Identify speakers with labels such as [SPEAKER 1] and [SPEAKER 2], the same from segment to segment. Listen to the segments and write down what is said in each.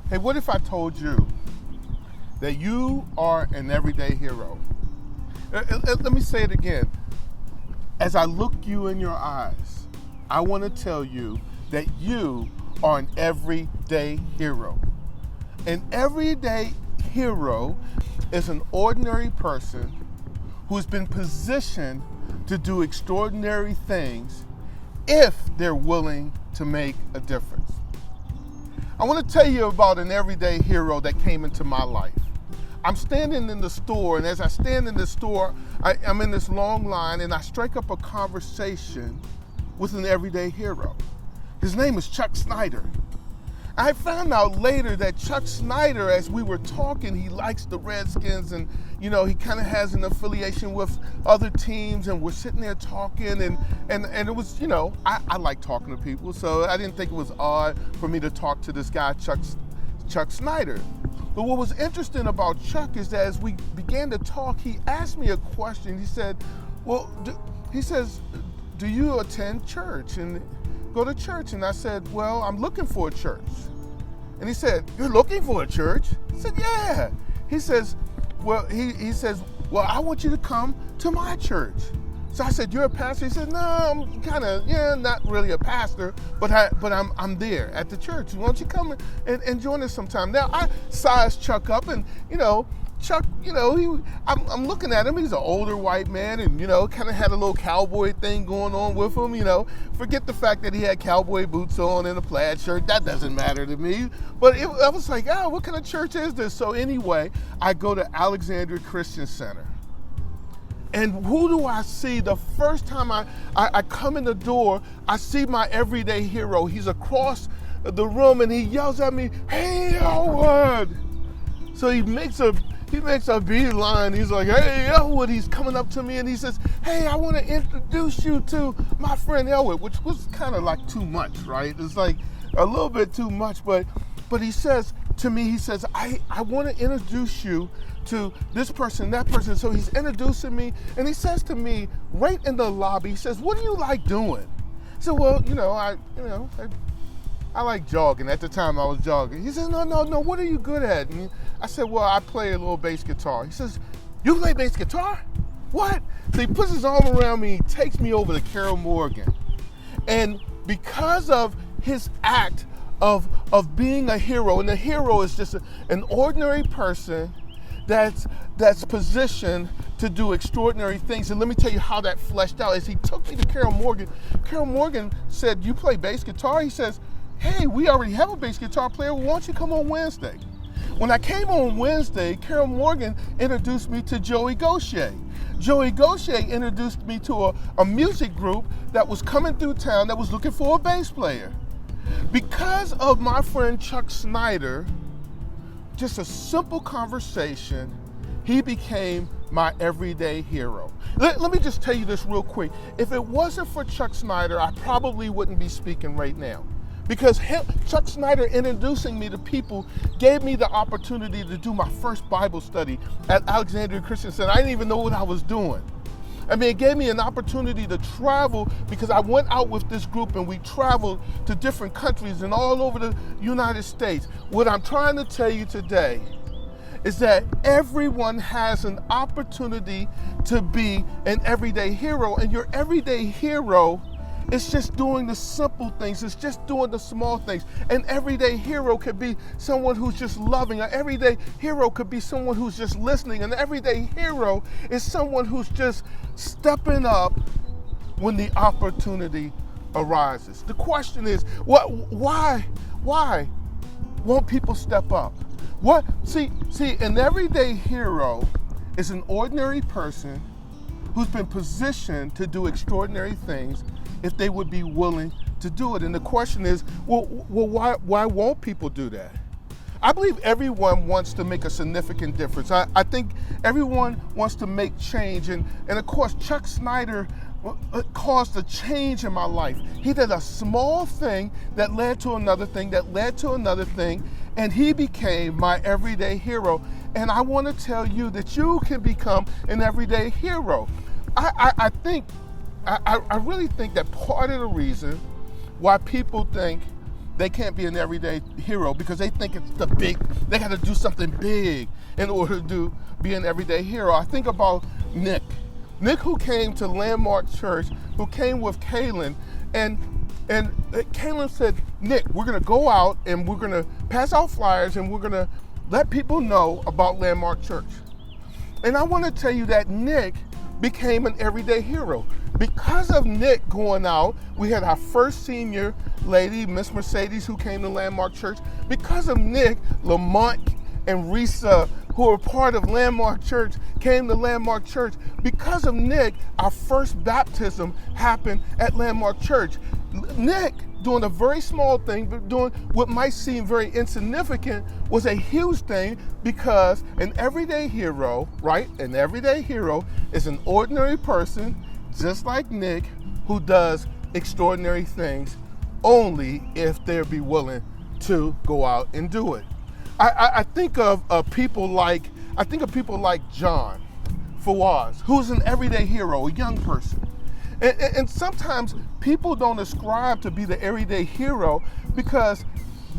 [SPEAKER 1] Hey, what if I told you that you are an everyday hero? Let me say it again. As I look you in your eyes, I want to tell you that you are an everyday hero. An everyday hero is an ordinary person who's been positioned to do extraordinary things if they're willing to make a difference. I want to tell you about an everyday hero that came into my life. I'm standing in the store, and as I stand in the store, I'm in this long line, and I strike up a conversation with an everyday hero. His name is Chuck Snyder. I found out later that Chuck Snyder, as we were talking, he likes the Redskins, and he kind of has an affiliation with other teams, and we're sitting there talking, and it was, I like talking to people, so I didn't think it was odd for me to talk to this guy, Chuck Snyder. But what was interesting about Chuck is that as we began to talk, he asked me a question. He said, do you attend church and go to church? And I said, well, I'm looking for a church. And he said, you're looking for a church? I said, yeah. He says, well, I want you to come to my church. So I said, you're a pastor? He said, no, I'm kind of, not really a pastor, but I'm there at the church. Why don't you come and join us sometime? Now, I sized Chuck up, and, Chuck, I'm looking at him. He's an older white man, and, kind of had a little cowboy thing going on with him, Forget the fact that he had cowboy boots on and a plaid shirt. That doesn't matter to me. But I was like, what kind of church is this? So anyway, I go to Alexandria Christian Center. And who do I see? The first time I come in the door, I see my everyday hero. He's across the room, and he yells at me, hey, Elwood. So he makes a beeline. He's like, hey, Elwood. He's coming up to me, and he says, hey, I want to introduce you to my friend Elwood, which was kind of like too much, right? It's like a little bit too much, but he says to me, I want to introduce you to this person, that person. So he's introducing me, and he says to me right in the lobby, he says, what do you like doing? I said, well, I like jogging. At the time I was jogging. He says, no, what are you good at? And I said, well, I play a little bass guitar. He says, you play bass guitar? What? So he puts his arm around me, he takes me over to Carol Morgan. And because of his act of being a hero, and the hero is just an ordinary person that's positioned to do extraordinary things. And let me tell you how that fleshed out. As he took me to Carol Morgan said, you play bass guitar? He says, hey, we already have a bass guitar player. Why don't you come on Wednesday? When I came on Wednesday, Carol Morgan introduced me to Joey Gaucher. Joey Gaucher introduced me to a music group that was coming through town that was looking for a bass player. Because of my friend Chuck Snyder, just a simple conversation, he became my everyday hero. Let me just tell you this real quick. If it wasn't for Chuck Snyder, I probably wouldn't be speaking right now. Because Chuck Snyder introducing me to people gave me the opportunity to do my first Bible study at Alexandria Christian Center. I didn't even know what I was doing. It gave me an opportunity to travel, because I went out with this group and we traveled to different countries and all over the United States. What I'm trying to tell you today is that everyone has an opportunity to be an everyday hero, and your everyday hero is just doing the simple things. It's just doing the small things. An everyday hero could be someone who's just loving. An everyday hero could be someone who's just listening. An everyday hero is someone who's just stepping up when the opportunity arises. The question is, why won't people step up? See, an everyday hero is an ordinary person who's been positioned to do extraordinary things if they would be willing to do it. And the question is, why won't people do that? I believe everyone wants to make a significant difference. I think everyone wants to make change. And of course, Chuck Snyder caused a change in my life. He did a small thing that led to another thing, that led to another thing, and he became my everyday hero. And I want to tell you that you can become an everyday hero. I really think that part of the reason why people think they can't be an everyday hero because they think it's they got to do something big in order to be an everyday hero. I think about Nick, who came to Landmark Church, who came with Kalin, and Kalin said, Nick, we're going to go out and we're going to pass out flyers and we're going to let people know about Landmark Church. And I want to tell you that Nick became an everyday hero. Because of Nick going out, we had our first senior lady, Miss Mercedes, who came to Landmark Church. Because of Nick, Lamont and Rhesa, who are part of Landmark Church, came to Landmark Church. Because of Nick, our first baptism happened at Landmark Church. Nick, doing a very small thing, but doing what might seem very insignificant, was a huge thing, because an everyday hero, right? An everyday hero is an ordinary person, just like Nick, who does extraordinary things only if they'll be willing to go out and do it. I think of people like John Fawaz, who's an everyday hero, a young person. And sometimes people don't ascribe to be the everyday hero because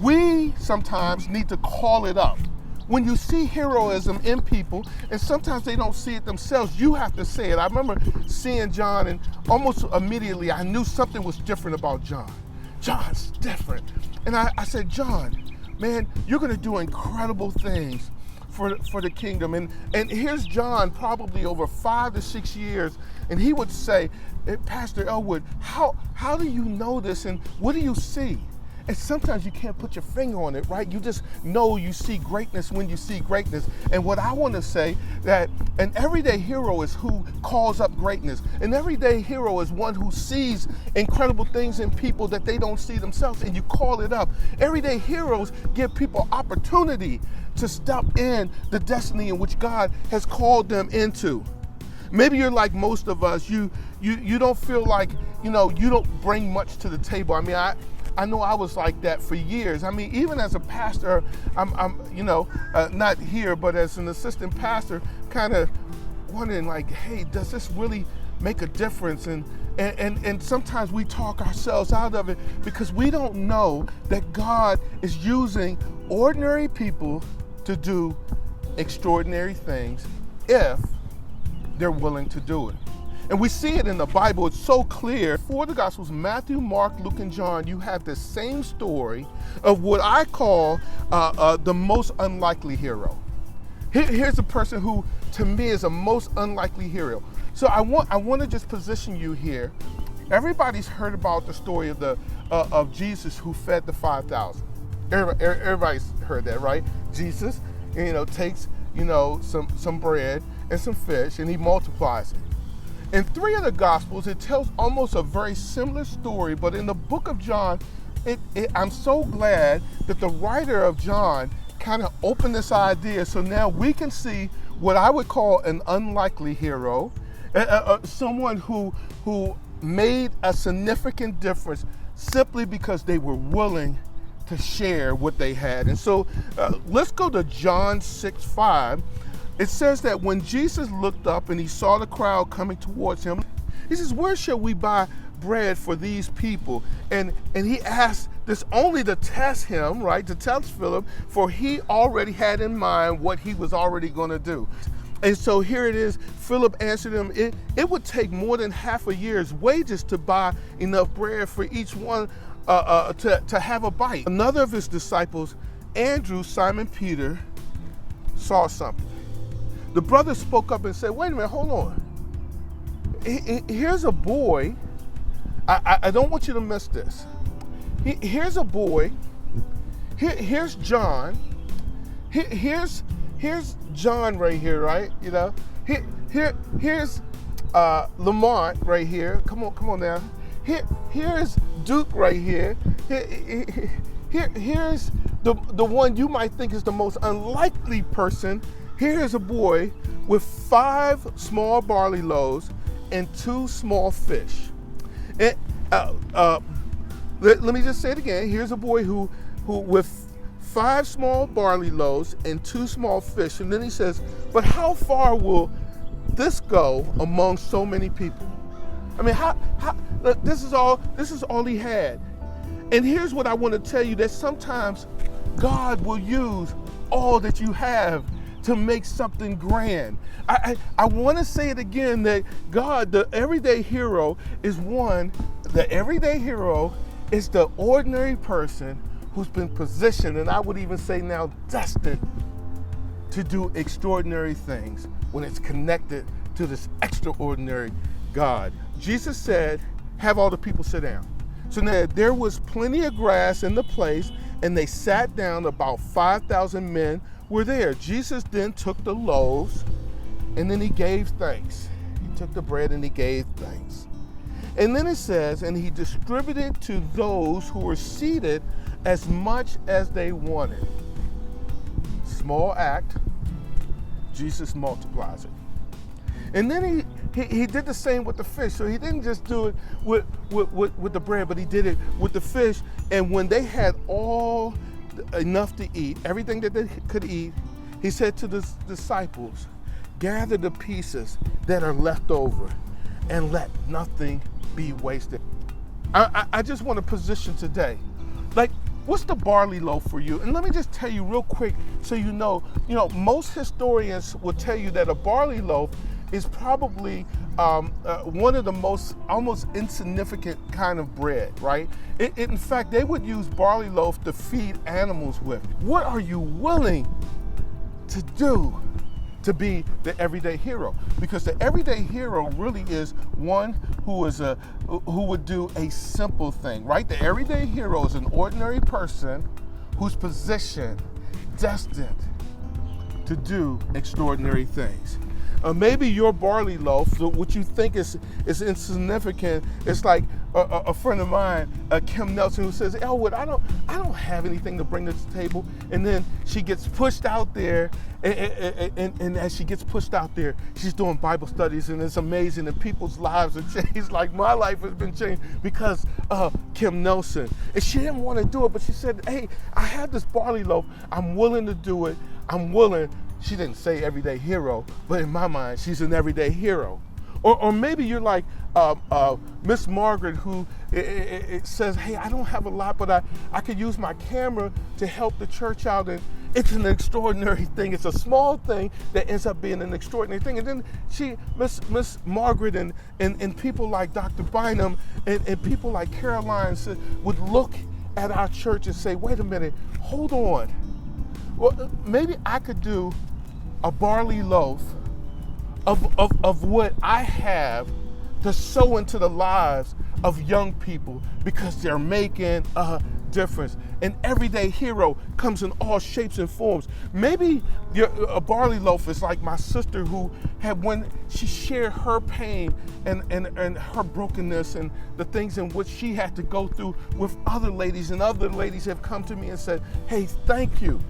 [SPEAKER 1] we sometimes need to call it up. When you see heroism in people, and sometimes they don't see it themselves, you have to say it. I remember seeing John, and almost immediately I knew something was different about John. John's different. And I said, John, man, you're going to do incredible things for the kingdom. And here's John, probably over 5 to 6 years, and he would say, Pastor Elwood, how do you know this, and what do you see? And sometimes you can't put your finger on it, right? You just know you see greatness when you see greatness. And what I want to say, that an everyday hero is who calls up greatness. An everyday hero is one who sees incredible things in people that they don't see themselves, and you call it up. Everyday heroes give people opportunity to step in the destiny in which God has called them into. Maybe you're like most of us. You don't feel like, you don't bring much to the table. I mean, I know I was like that for years. I mean, even as a pastor, I'm not here, but as an assistant pastor, kind of wondering like, hey, does this really make a difference? And sometimes we talk ourselves out of it because we don't know that God is using ordinary people to do extraordinary things if they're willing to do it. And we see it in the Bible. It's so clear. For the Gospels, Matthew, Mark, Luke, and John, you have the same story of what I call the most unlikely hero. Here's a person who, to me, is a most unlikely hero. So I want to just position you here. Everybody's heard about the story of Jesus who fed the 5,000. Everybody's heard that, right? Jesus, takes some bread and some fish, and he multiplies it. In 3 of the Gospels, it tells almost a very similar story, but in the book of John, I'm so glad that the writer of John kind of opened this idea, so now we can see what I would call an unlikely hero, someone who made a significant difference simply because they were willing to share what they had. And so let's go to John 6:5. It says that when Jesus looked up and he saw the crowd coming towards him, he says, where shall we buy bread for these people? And he asked this only to test him, right? To test Philip, for he already had in mind what he was already going to do. And so here it is. Philip answered him, it would take more than half a year's wages to buy enough bread for each one to have a bite. Another of his disciples, Andrew, Simon Peter, saw something. The brother spoke up and said, wait a minute, hold on. Here's a boy. I don't want you to miss this. Here's a boy. Here's John. Here's John right here, right? Here's Lamont right here. Come on now. Here's Duke right here. Here's the one you might think is the most unlikely person. Here's a boy with 5 small barley loaves and 2 small fish. And, let me just say it again. Here's a boy who with 5 small barley loaves and 2 small fish. And then he says, but how far will this go among so many people? I mean, how this is all he had. And here's what I want to tell you, that sometimes God will use all that you have to make something grand. I want to say it again, that God, the everyday hero, is the everyday hero is the ordinary person who's been positioned, and I would even say now destined, to do extraordinary things when it's connected to this extraordinary God. Jesus said, have all the people sit down. So now there was plenty of grass in the place, and they sat down. About 5,000 men were there. Jesus then took the loaves, and then he gave thanks. He took the bread and he gave thanks. And then it says, and he distributed to those who were seated as much as they wanted. Small act, Jesus multiplies it. And then he did the same with the fish. So he didn't just do it with the bread, but he did it with the fish. And when they had all enough to eat, everything that they could eat, he said to the disciples, gather the pieces that are left over and let nothing be wasted. I just want to position today, like, what's the barley loaf for you? And let me just tell you real quick, so you know, most historians will tell you that a barley loaf is probably one of the most almost insignificant kind of bread, right? In fact, they would use barley loaf to feed animals with. What are you willing to do to be the everyday hero? Because the everyday hero really is one who would do a simple thing, right? The everyday hero is an ordinary person who's positioned, destined to do extraordinary things. Maybe your barley loaf, what you think is insignificant, it's like a friend of mine, Kim Nelson, who says, Elwood, I don't have anything to bring to the table. And then she gets pushed out there, and as she gets pushed out there, she's doing Bible studies, and it's amazing, and people's lives are changed. Like, my life has been changed because of Kim Nelson. And she didn't want to do it, but she said, hey, I have this barley loaf. I'm willing to do it. I'm willing. She didn't say everyday hero, but in my mind, she's an everyday hero. Or maybe you're like Miss Margaret, who it says, hey, I don't have a lot, but I could use my camera to help the church out. And it's an extraordinary thing. It's a small thing that ends up being an extraordinary thing. And then Miss Margaret and people like Dr. Bynum and people like Caroline would look at our church and say, wait a minute, hold on. Well, maybe I could do a barley loaf of what I have to sow into the lives of young people, because they're making a difference. An everyday hero comes in all shapes and forms. Maybe a barley loaf is like my sister, who had, when she shared her pain and her brokenness and the things in which she had to go through with other ladies, and other ladies have come to me and said, hey, thank you.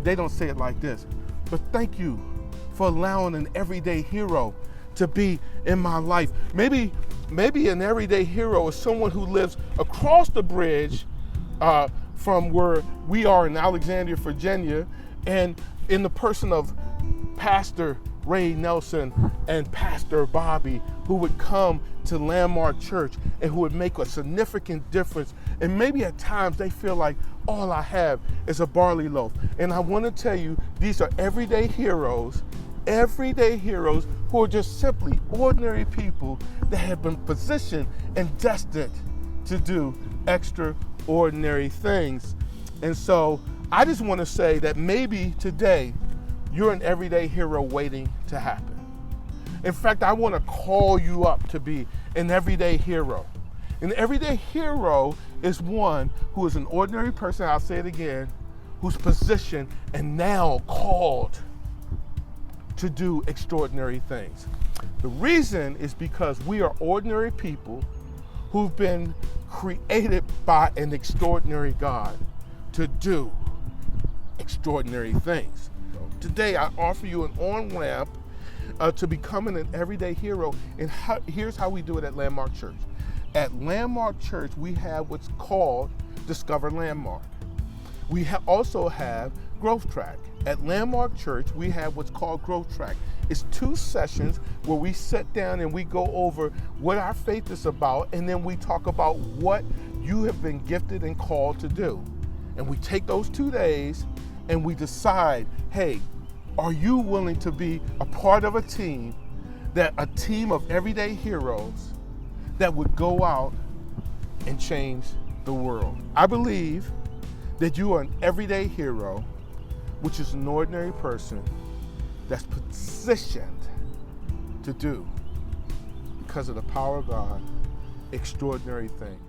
[SPEAKER 1] They don't say it like this, but thank you for allowing an everyday hero to be in my life. Maybe an everyday hero is someone who lives across the bridge from where we are in Alexandria, Virginia, and in the person of Pastor Ray Nelson and Pastor Bobby, who would come to Landmark Church and who would make a significant difference. And maybe at times they feel like all I have is a barley loaf. And I want to tell you, these are everyday heroes who are just simply ordinary people that have been positioned and destined to do extraordinary things. And so I just want to say that maybe today you're an everyday hero waiting to happen. In fact, I want to call you up to be an everyday hero. An everyday hero is one who is an ordinary person, I'll say it again, who's positioned and now called to do extraordinary things. The reason is because we are ordinary people who've been created by an extraordinary God to do extraordinary things. So today I offer you an on-ramp to becoming an everyday hero, and here's how we do it at Landmark Church. At Landmark Church, we have what's called Discover Landmark. We also have Growth Track. At Landmark Church, we have what's called Growth Track. It's 2 sessions where we sit down and we go over what our faith is about, and then we talk about what you have been gifted and called to do. And we take those 2 days and we decide, hey, are you willing to be a part of a team of everyday heroes that would go out and change the world? I believe that you are an everyday hero, which is an ordinary person that's positioned to do, because of the power of God, extraordinary things.